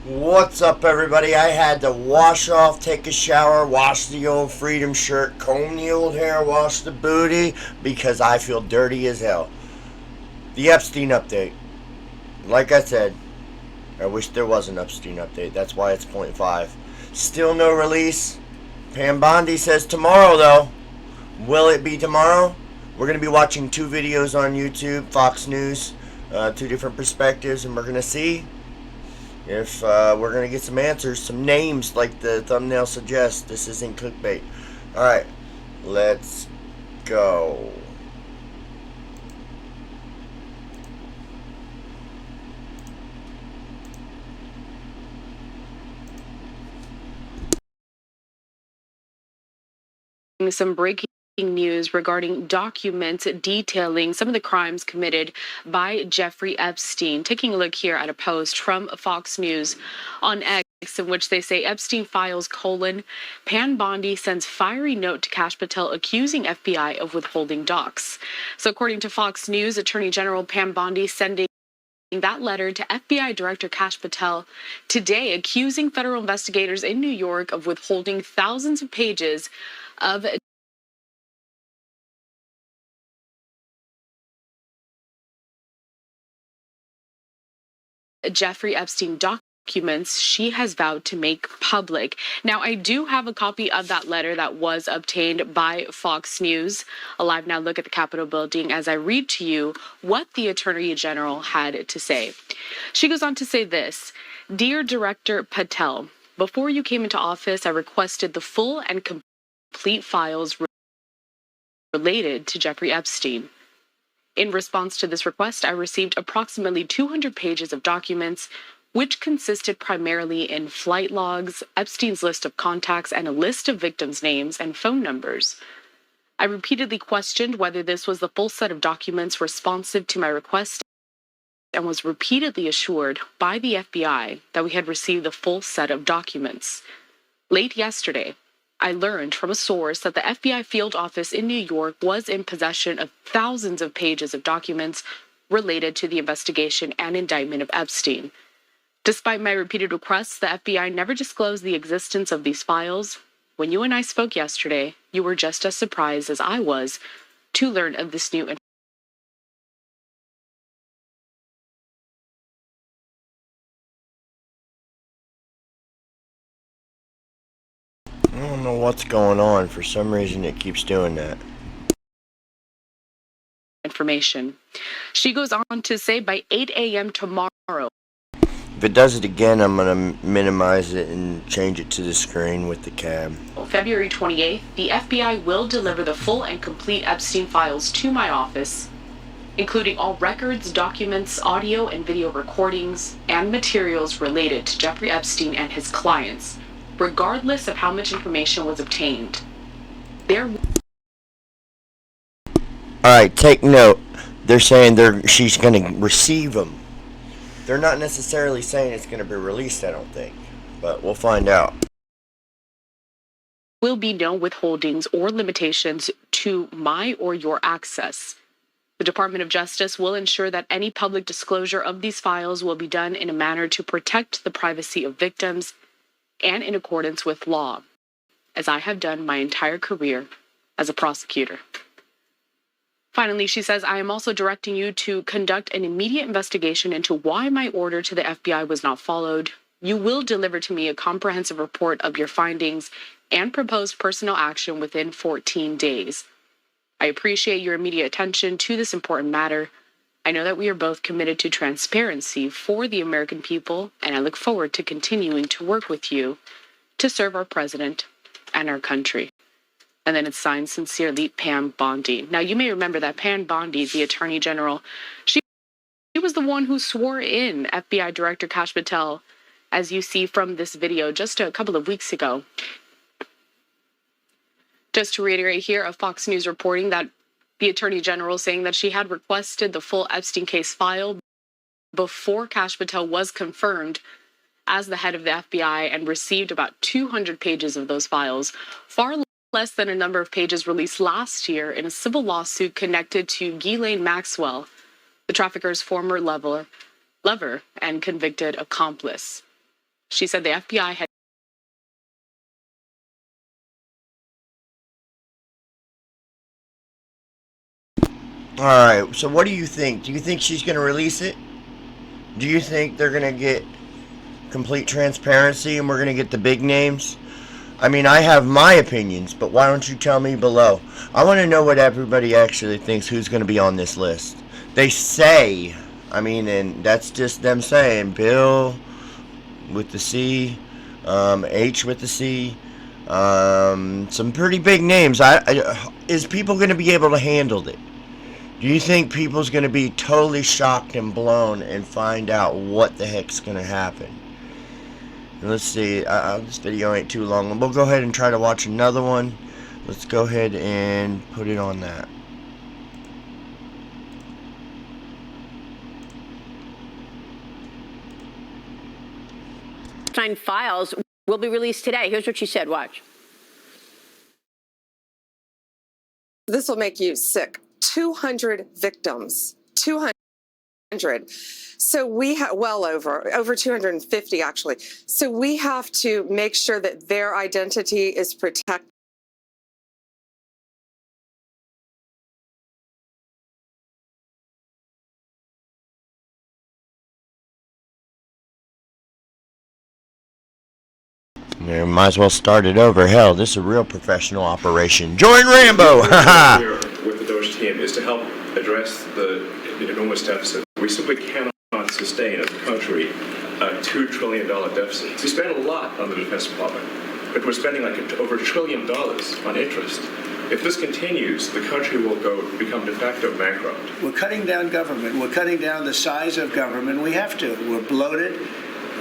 What's up, everybody? I had to wash off, take a shower, wash the old Freedom shirt, comb the old hair, wash the booty because I feel dirty as hell. The Epstein update. Like I said, I wish there was an Epstein update. That's why it's point 0.5. Still no release. Pam Bondi says tomorrow, though. Will it be tomorrow? We're going to be watching two videos on YouTube, Fox News, two different perspectives, and we're going to see if we're going to get some answers, some names like the thumbnail suggests. This isn't clickbait. Alright, let's go. Some breaking news regarding documents detailing some of the crimes committed by Jeffrey Epstein. Taking a look here at a post from Fox News on X, in which they say EPSTEIN Files : Pam Bondi sends fiery note to Kash Patel accusing FBI of withholding docs. So according to Fox News, Attorney General Pam Bondi sending that letter to FBI Director Kash Patel today, accusing federal investigators in New York of withholding thousands of pages of Jeffrey Epstein documents she has vowed to make public. Now, I do have a copy of that letter that was obtained by Fox News. A live now look at the Capitol building as I read to you what the Attorney General had to say. She goes on to say this: Dear Director Patel, before you came into office, I requested the full and complete files related to Jeffrey Epstein. In response to this request, I received approximately 200 pages of documents, which consisted primarily in flight logs, Epstein's list of contacts, and a list of victims' names and phone numbers. I repeatedly questioned whether this was the full set of documents responsive to my request and was repeatedly assured by the FBI that we had received the full set of documents. Late yesterday, I learned from a source that the FBI field office in New York was in possession of thousands of pages of documents related to the investigation and indictment of Epstein. Despite my repeated requests, the FBI never disclosed the existence of these files. When you and I spoke yesterday, you were just as surprised as I was to learn of this new information. I don't know what's going on. For some reason, it keeps doing that. She goes on to say by 8 a.m. tomorrow. If it does it again, I'm going to minimize it and change it to the screen with the cam. February 28th, the FBI will deliver the full and complete Epstein files to my office, including all records, documents, audio and video recordings, and materials related to Jeffrey Epstein and his clients, regardless of how much information was obtained. Alright, take note. They're saying she's going to receive them. They're not necessarily saying it's going to be released, I don't think. But we'll find out. Will be no withholdings or limitations to my or your access. The Department of Justice will ensure that any public disclosure of these files will be done in a manner to protect the privacy of victims and in accordance with law, as I have done my entire career as a prosecutor. Finally, she says, I am also directing you to conduct an immediate investigation into why my order to the FBI was not followed. You will deliver to me a comprehensive report of your findings and proposed personnel action within 14 days. I appreciate your immediate attention to this important matter. I know that we are both committed to transparency for the American people, and I look forward to continuing to work with you to serve our president and our country. And then it's signed, Sincerely, Pam Bondi. Now, you may remember that Pam Bondi, the Attorney General, she was the one who swore in FBI Director Kash Patel, as you see from this video just a couple of weeks ago. Just to reiterate here, a Fox News reporting that the Attorney General saying that she had requested the full Epstein case file before Kash Patel was confirmed as the head of the FBI and received about 200 pages of those files, far less than a number of pages released last year in a civil lawsuit connected to Ghislaine Maxwell, the trafficker's former lover and convicted accomplice. She said the FBI had. All right, so what do you think? Do you think she's going to release it? Do you think they're going to get complete transparency and we're going to get the big names? I mean, I have my opinions, but why don't you tell me below? I want to know what everybody actually thinks, who's going to be on this list. They say, I mean, and that's just them saying, Bill with the C, H with the C, some pretty big names. Is people going to be able to handle it? Do you think people's going to be totally shocked and blown and find out what the heck's going to happen? And let's see, this video ain't too long. We'll go ahead and try to watch another one. Let's go ahead and put it on that. EPSTEIN files will be released today. Here's what she said. Watch. This will make you sick. 200 victims. 200. So we have well over 250 actually. So we have to make sure that their identity is protected. You might as well start it over. Hell, this is a real professional operation. Join Rambo! Here with the Doge team is to help address the enormous deficit. We simply cannot sustain as a country a $2 trillion deficit. We spend a lot on the Defense Department, but we're spending like over $1 trillion on interest. If this continues, the country will become de facto bankrupt. We're cutting down government. We're cutting down the size of government. We have to. We're bloated.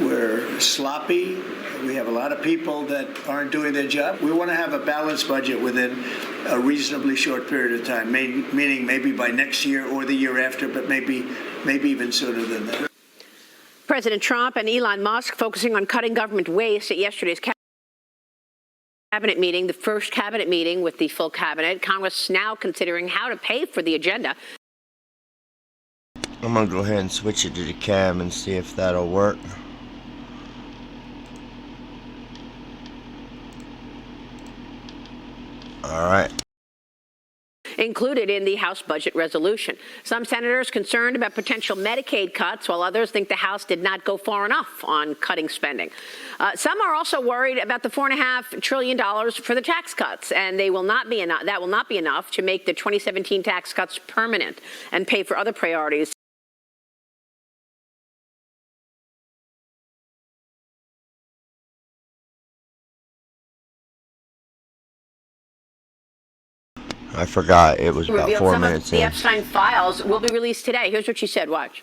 We're sloppy. We have a lot of people that aren't doing their job. We want to have a balanced budget within a reasonably short period of time, meaning maybe by next year or the year after, but maybe even sooner than that. President Trump and Elon Musk focusing on cutting government waste at yesterday's cabinet meeting, the first cabinet meeting with the full cabinet. Congress now considering how to pay for the agenda. I'm going to go ahead and switch it to the cam and see if that'll work. All right. Included in the House budget resolution. Some senators concerned about potential Medicaid cuts, while others think the House did not go far enough on cutting spending. Some are also worried about the $4.5 trillion for the tax cuts, and they will not be enough. That will not be enough to make the 2017 tax cuts permanent and pay for other priorities. I forgot it was about 4 minutes in. The EPSTEIN files will be released today. Here's what she said. Watch.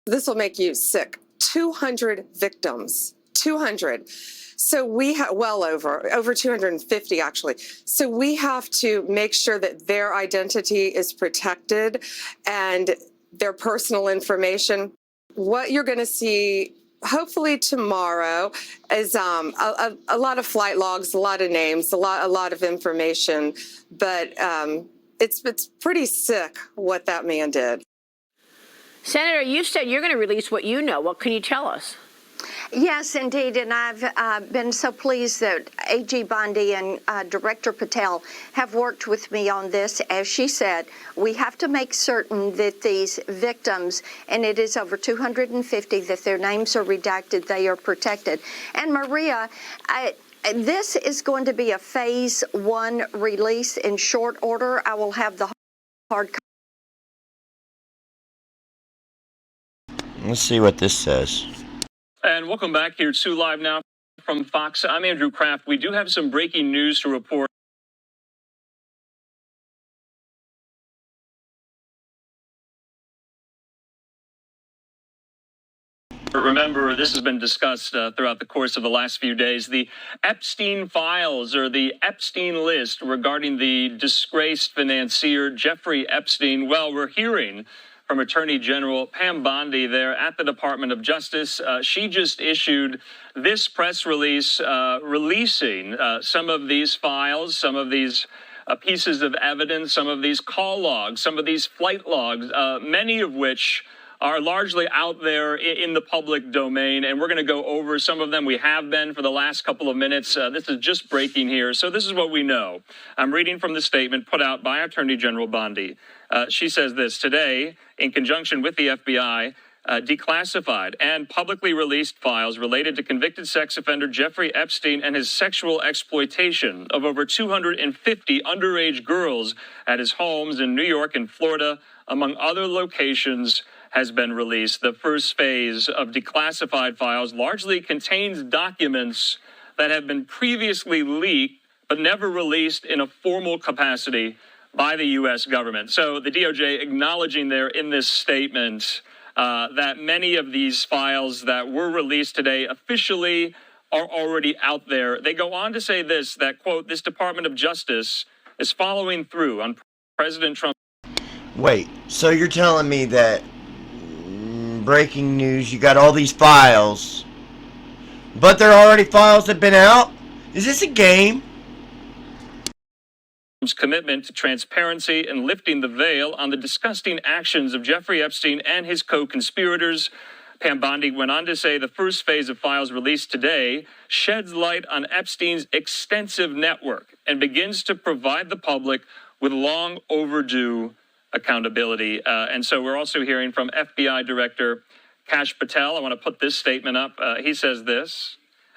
This will make you sick. 200 victims. 200. So we have well over 250 actually. So we have to make sure that their identity is protected and their personal information. What you're going to see hopefully tomorrow is a lot of flight logs, a lot of names, a lot of information, but it's pretty sick what that man did. Senator, you said you're going to release what you know. What can you tell us? Yes, indeed, and I've been so pleased that AG Bondi and Director Patel have worked with me on this. As she said, we have to make certain that these victims, and it is over 250, that their names are redacted, they are protected. And Maria, this is going to be a phase 1 release in short order. I will have the hard copy. Let's see what this says. And welcome back here to Live Now from Fox. I'm Andrew Kraft. We do have some breaking news to report. Remember, this has been discussed throughout the course of the last few days. The EPSTEIN files, or the Epstein list, regarding the disgraced financier Jeffrey Epstein. Well, we're hearing from Attorney General Pam Bondi there at the Department of Justice. She just issued this press release releasing some of these files, some of these pieces of evidence, some of these call logs, some of these flight logs, many of which are largely out there in the public domain, and we're going to go over some of them. We have been for the last couple of minutes. This is just breaking here, so this is what we know. I'm reading from the statement put out by Attorney General Bondi. She says this: today, in conjunction with the FBI, declassified and publicly released files related to convicted sex offender Jeffrey Epstein and his sexual exploitation of over 250 underage girls at his homes in New York and Florida, among other locations, has been released. The first phase of declassified files largely contains documents that have been previously leaked but never released in a formal capacity by the U.S. government. So the DOJ acknowledging there in this statement that many of these files that were released today officially are already out there. They go on to say this, that, quote, this Department of Justice is following through on President Trump. Wait, so you're telling me that breaking news, you got all these files, but they're already files that have been out? Is this a game? Commitment to transparency and lifting the veil on the disgusting actions of Jeffrey Epstein and his co-conspirators. Pam Bondi went on to say the first phase of files released today sheds light on Epstein's extensive network and begins to provide the public with long overdue accountability. And so we're also hearing from FBI Director Kash Patel. I want to put this statement up. He says this.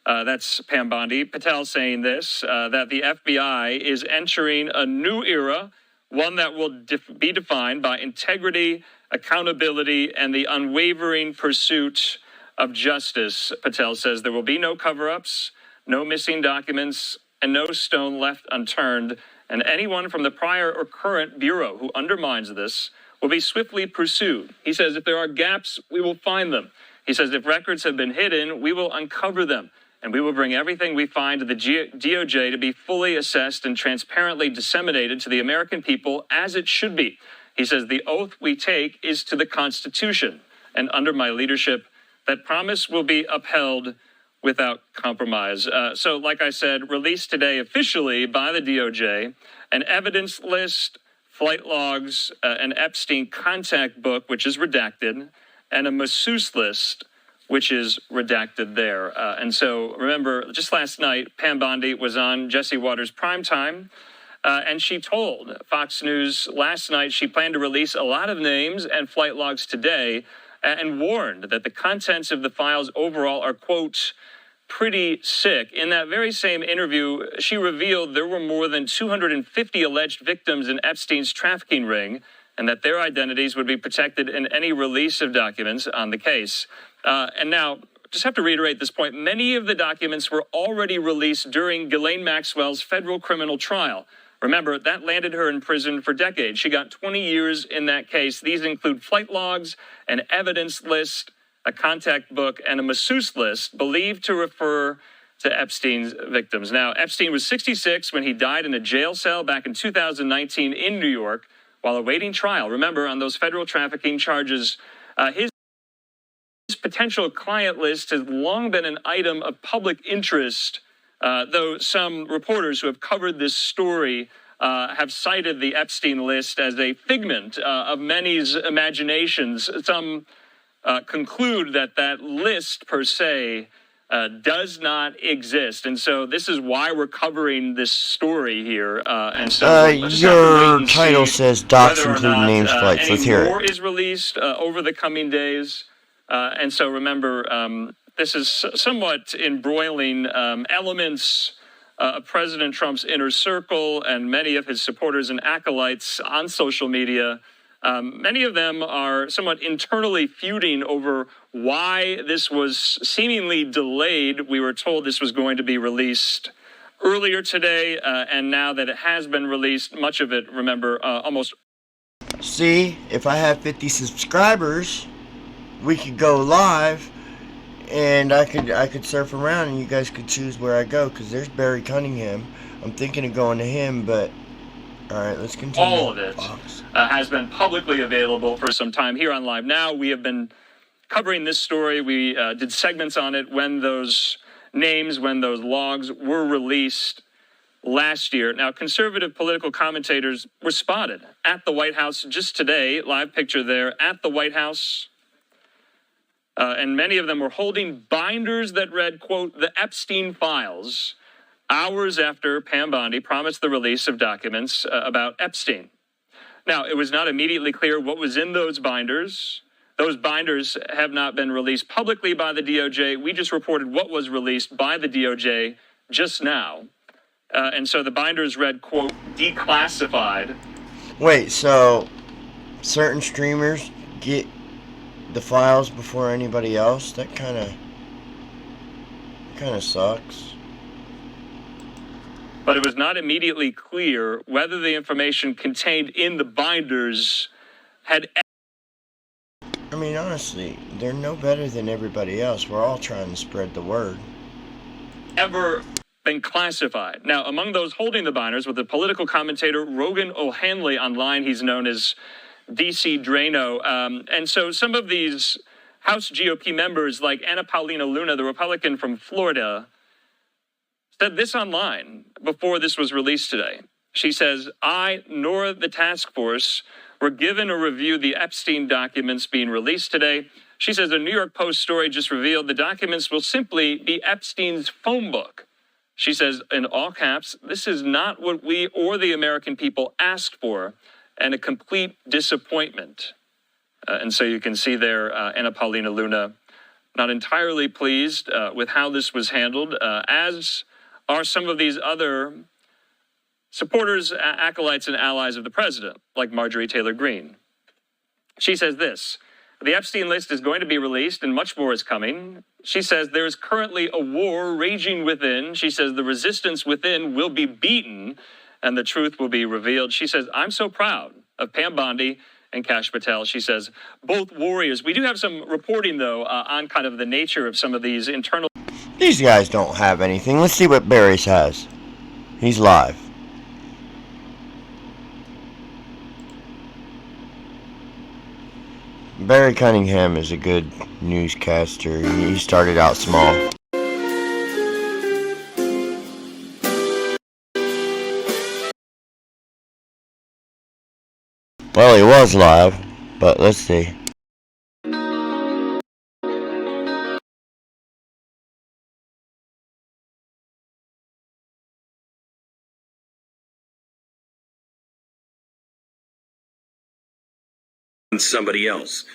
That's Pam Bondi. Patel saying this, that the FBI is entering a new era, one that will be defined by integrity, accountability, and the unwavering pursuit of justice. Patel says there will be no cover-ups, no missing documents, and no stone left unturned. And anyone from the prior or current Bureau who undermines this will be swiftly pursued. He says if there are gaps, we will find them. He says if records have been hidden, we will uncover them. And we will bring everything we find to the DOJ to be fully assessed and transparently disseminated to the American people as it should be. He says the oath we take is to the Constitution. And under my leadership, that promise will be upheld without compromise. So like I said, released today officially by the DOJ, an evidence list, flight logs, an Epstein contact book, which is redacted, and a masseuse list, which is redacted there. And so, remember, just last night, Pam Bondi was on Jesse Watters' Primetime, and she told Fox News last night she planned to release a lot of names and flight logs today, and warned that the contents of the files overall are, quote, pretty sick. In that very same interview, she revealed there were more than 250 alleged victims in Epstein's trafficking ring, and that their identities would be protected in any release of documents on the case. And now, just have to reiterate this point, many of the documents were already released during Ghislaine Maxwell's federal criminal trial. Remember, that landed her in prison for decades. She got 20 years in that case. These include flight logs, an evidence list, a contact book, and a masseuse list believed to refer to Epstein's victims. Now, Epstein was 66 when he died in a jail cell back in 2019 in New York while awaiting trial. Remember, on those federal trafficking charges, his potential client list has long been an item of public interest, though some reporters who have covered this story have cited the Epstein list as a figment of many's imaginations. Some conclude that that list per se does not exist. And so this is why we're covering this story here. And so your title says docs include names, flights. Let's hear it. More is released over the coming days. And so remember, this is somewhat embroiling elements of President Trump's inner circle and many of his supporters and acolytes on social media. Many of them are somewhat internally feuding over why this was seemingly delayed. We were told this was going to be released earlier today, and now that it has been released, much of it, remember, almost. See, if I have 50 subscribers, we could go live, and I could surf around, and you guys could choose where I go, because there's Barry Cunningham. I'm thinking of going to him, but all right, let's continue. All of it has been publicly available for some time here on Live Now. We have been covering this story. We did segments on it when those names, when those logs were released last year. Now, conservative political commentators were spotted at the White House just today. Live picture there at the White House And many of them were holding binders that read, quote, "The Epstein Files," hours after Pam Bondi promised the release of documents about Epstein. Now, it was not immediately clear what was in those binders. Those binders have not been released publicly by the DOJ. We just reported what was released by the DOJ just now. And so the binders read, quote, "Declassified." Wait, so certain streamers get the files before anybody else? That kind of sucks. But it was not immediately clear whether the information contained in the binders had... I mean, honestly, they're no better than everybody else. We're all trying to spread the word. ...ever been classified. Now, among those holding the binders was the political commentator Rogan O'Hanley online. He's known as DC Drano. And so some of these House GOP members, like Anna Paulina Luna, the Republican from Florida, said this online before this was released today. She says, "I nor the task force were given or reviewed the Epstein documents being released today." She says a New York Post story just revealed the documents will simply be Epstein's phone book. She says, in all caps, "This is not what we or the American people asked for, and a complete disappointment." And so you can see there, Anna Paulina Luna, not entirely pleased with how this was handled, as are some of these other supporters, acolytes, and allies of the president, like Marjorie Taylor Greene. She says this: "The Epstein list is going to be released and much more is coming." She says there is currently a war raging within. She says the resistance within will be beaten and the truth will be revealed. She says, "I'm so proud of Pam Bondi and Kash Patel." She says, both warriors. We do have some reporting, though, on kind of the nature of some of these internal... These guys don't have anything. Let's see what Barry's has. He's live. Barry Cunningham is a good newscaster. He started out small. Well, he was live, but let's see. Somebody else.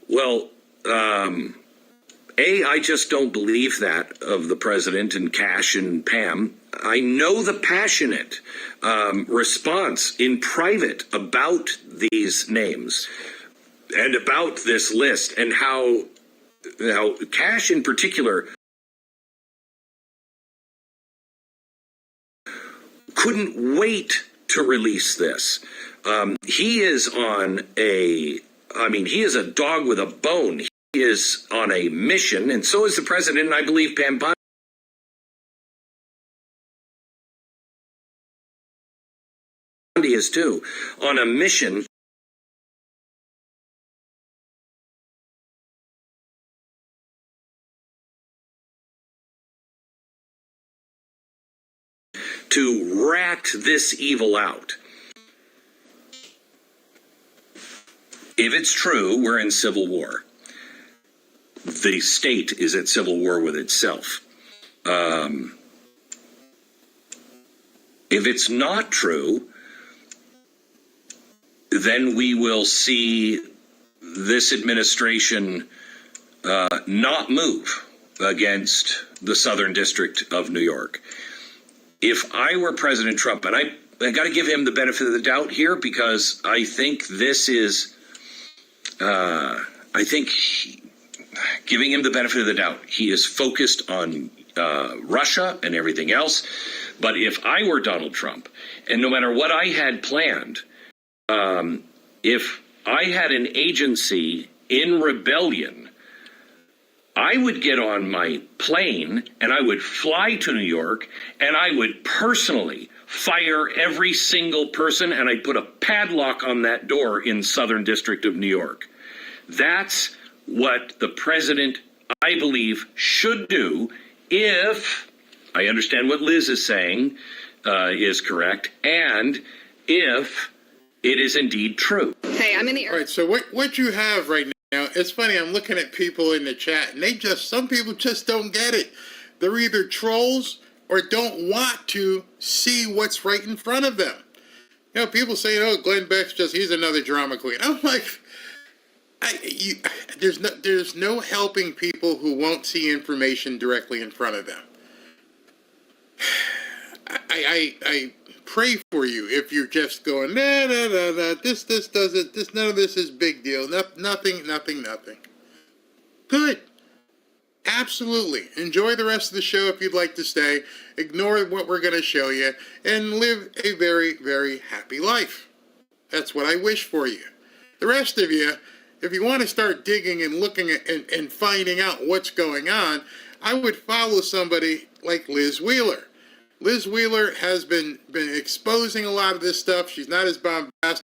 Well, I just don't believe that of the president and Kash and Pam. I know the passionate response in private about these names and about this list, and how Kash in particular couldn't wait to release this. He is he is a dog with a bone. He is on a mission, and so is the president, and I believe Pam Bondi is too, on a mission to rat this evil out. If it's true, we're in civil war. The state is at civil war with itself. If it's not true, then we will see this administration not move against the Southern District of New York. If I were President Trump, and I got to give him the benefit of the doubt here, because I think this is... giving him the benefit of the doubt, he is focused on Russia and everything else. But if I were Donald Trump, and no matter what I had planned, if I had an agency in rebellion, I would get on my plane and I would fly to New York, and I would personally fire every single person, and I'd put a padlock on that door in Southern District of New York. That's what the president, I believe, should do if, I understand what Liz is saying is correct, and if it is indeed true. Hey, I'm in the... All right, so what you have right now Now, it's funny, I'm looking at people in the chat, and some people just don't get it. They're either trolls or don't want to see what's right in front of them. You know, people say, oh, Glenn Beck's he's another drama queen. I'm like, there's no helping people who won't see information directly in front of them. I pray for you if you're just going, nah, this doesn't, none of this is big deal, nothing. Good. Absolutely. Enjoy the rest of the show if you'd like to stay. Ignore what we're going to show you and live a very, very happy life. That's what I wish for you. The rest of you, if you want to start digging and looking at and finding out what's going on, I would follow somebody like Liz Wheeler. Liz Wheeler has been exposing a lot of this stuff. She's not as bombastic.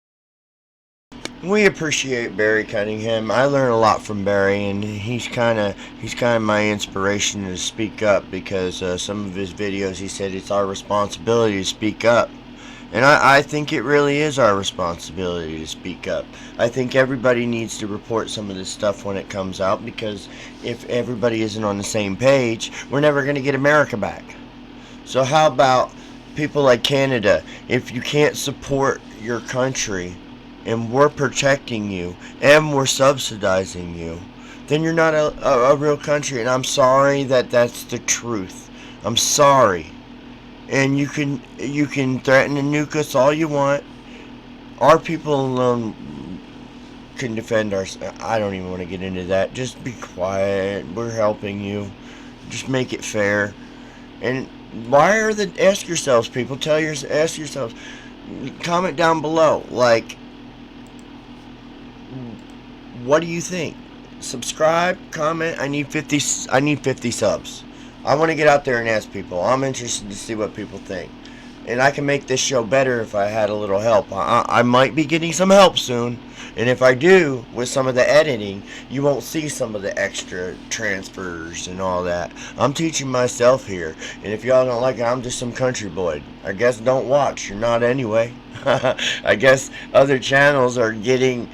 We appreciate Barry Cunningham. I learn a lot from Barry, and he's kind of my inspiration to speak up, because some of his videos he said it's our responsibility to speak up. And I think it really is our responsibility to speak up. I think everybody needs to report some of this stuff when it comes out, because if everybody isn't on the same page, we're never going to get America back. So how about people like Canada? If you can't support your country, and we're protecting you, and we're subsidizing you, then you're not a real country. And I'm sorry that that's the truth. I'm sorry. And you can threaten to nuke us all you want. Our people alone can defend ourselves. I don't even want to get into that. Just be quiet. We're helping you. Just make it fair. And ask yourselves, people, ask yourselves, comment down below, like, what do you think? Subscribe, comment. I need 50 subs. I want to get out there and ask people. I'm interested to see what people think. And I can make this show better if I had a little help. I might be getting some help soon. And if I do, with some of the editing, you won't see some of the extra transfers and all that. I'm teaching myself here. And if y'all don't like it, I'm just some country boy. I guess don't watch. You're not anyway. I guess other channels are getting